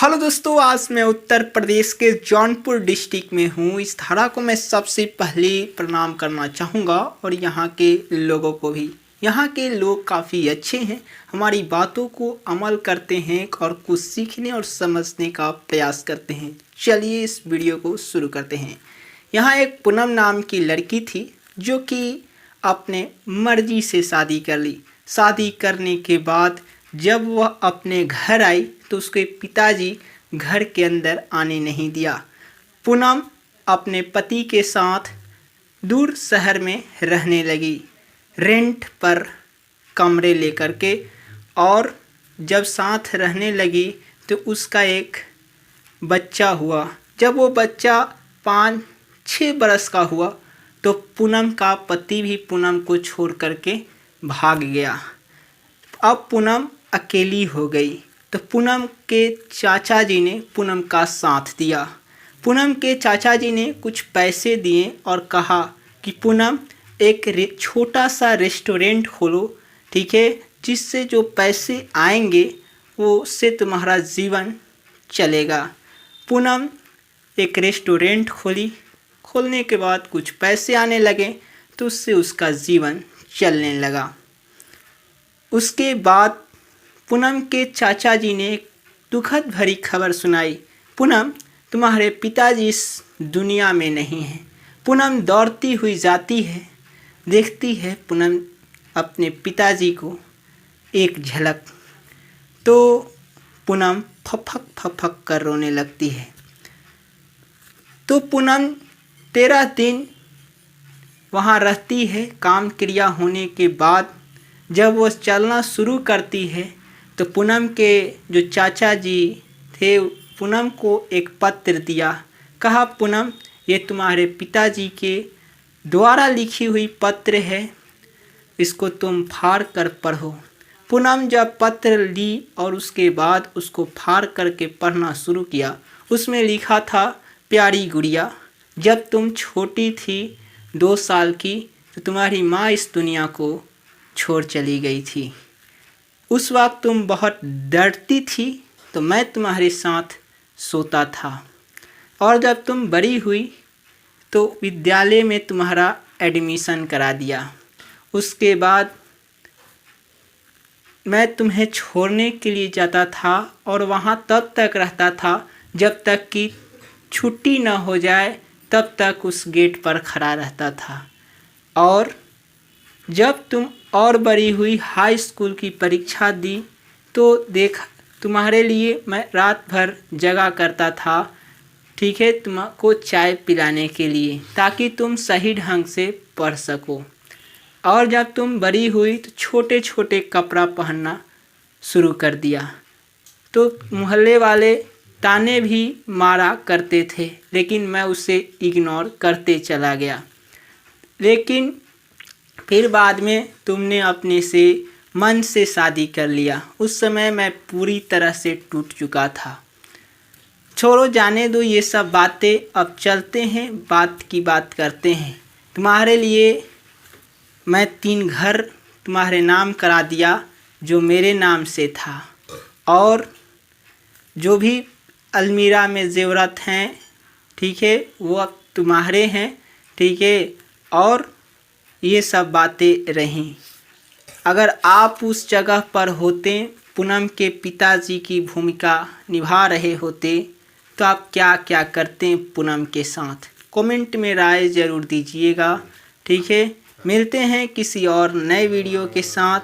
Hello दोस्तों, आज मैं उत्तर प्रदेश के जौनपुर डिस्ट्रिक्ट में हूँ। इस धारा को मैं सबसे पहले प्रणाम करना चाहूँगा और यहाँ के लोगों को भी। यहाँ के लोग काफ़ी अच्छे हैं, हमारी बातों को अमल करते हैं और कुछ सीखने और समझने का प्रयास करते हैं। चलिए इस वीडियो को शुरू करते हैं। यहाँ एक पूनम नाम की लड़की थी जो कि अपने मर्जी से शादी कर ली। शादी करने के बाद जब वह अपने घर आई तो उसके पिताजी घर के अंदर आने नहीं दिया। पूनम अपने पति के साथ दूर शहर में रहने लगी, रेंट पर कमरे लेकर के। और जब साथ रहने लगी तो उसका एक बच्चा हुआ। जब वो बच्चा 5-6 बरस का हुआ तो पूनम का पति भी पूनम को छोड़ करके भाग गया। अब पूनम अकेली हो गई तो पूनम के चाचा जी ने पूनम का साथ दिया। पूनम के चाचा जी ने कुछ पैसे दिए और कहा कि पूनम एक छोटा सा रेस्टोरेंट खोलो, ठीक है, जिससे जो पैसे आएंगे वो उससे तुम्हारा जीवन चलेगा। पूनम एक रेस्टोरेंट खोलने के बाद कुछ पैसे आने लगे तो उससे उसका जीवन चलने लगा। उसके बाद पूनम के चाचा जी ने एक दुखद भरी खबर सुनाई, पूनम तुम्हारे पिताजी इस दुनिया में नहीं हैं। पूनम दौड़ती हुई जाती है, देखती है पूनम अपने पिताजी को एक झलक, तो पूनम फफक फफक कर रोने लगती है। तो पूनम 13 दिन वहाँ रहती है। काम क्रिया होने के बाद जब वो चलना शुरू करती है तो पूनम के जो चाचा जी थे पूनम को एक पत्र दिया। कहा, पूनम ये तुम्हारे पिताजी के द्वारा लिखी हुई पत्र है, इसको तुम फाड़ कर पढ़ो। पूनम जब पत्र ली और उसके बाद उसको फाड़ करके पढ़ना शुरू किया, उसमें लिखा था, प्यारी गुड़िया, जब तुम छोटी थी 2 साल की तो तुम्हारी माँ इस दुनिया को छोड़ चली गई थी। उस वक्त तुम बहुत डरती थी तो मैं तुम्हारे साथ सोता था, और जब तुम बड़ी हुई तो विद्यालय में तुम्हारा एडमिशन करा दिया। उसके बाद मैं तुम्हें छोड़ने के लिए जाता था और वहाँ तब तक रहता था जब तक कि छुट्टी न हो जाए, तब तक उस गेट पर खड़ा रहता था। और जब तुम और बड़ी हुई, हाई स्कूल की परीक्षा दी, तो देखा तुम्हारे लिए मैं रात भर जगा करता था, ठीक है, तुमको चाय पिलाने के लिए, ताकि तुम सही ढंग से पढ़ सको। और जब तुम बड़ी हुई तो छोटे छोटे कपड़ा पहनना शुरू कर दिया। तो मोहल्ले वाले ताने भी मारा करते थे, लेकिन मैं उसे इग्नोर करते चला गया। लेकिन फिर बाद में तुमने अपने से मन से शादी कर लिया। उस समय मैं पूरी तरह से टूट चुका था। छोड़ो, जाने दो ये सब बातें। अब चलते हैं, बात की बात करते हैं। तुम्हारे लिए मैं 3 घर तुम्हारे नाम करा दिया जो मेरे नाम से था, और जो भी अलमीरा में ज़ेवरात हैं, ठीक है, वो अब तुम्हारे हैं, ठीक है। और ये सब बातें रहीं। अगर आप उस जगह पर होते, पूनम के पिताजी की भूमिका निभा रहे होते, तो आप क्या क्या करते पूनम के साथ? कमेंट में राय ज़रूर दीजिएगा, ठीक है। मिलते हैं किसी और नए वीडियो के साथ।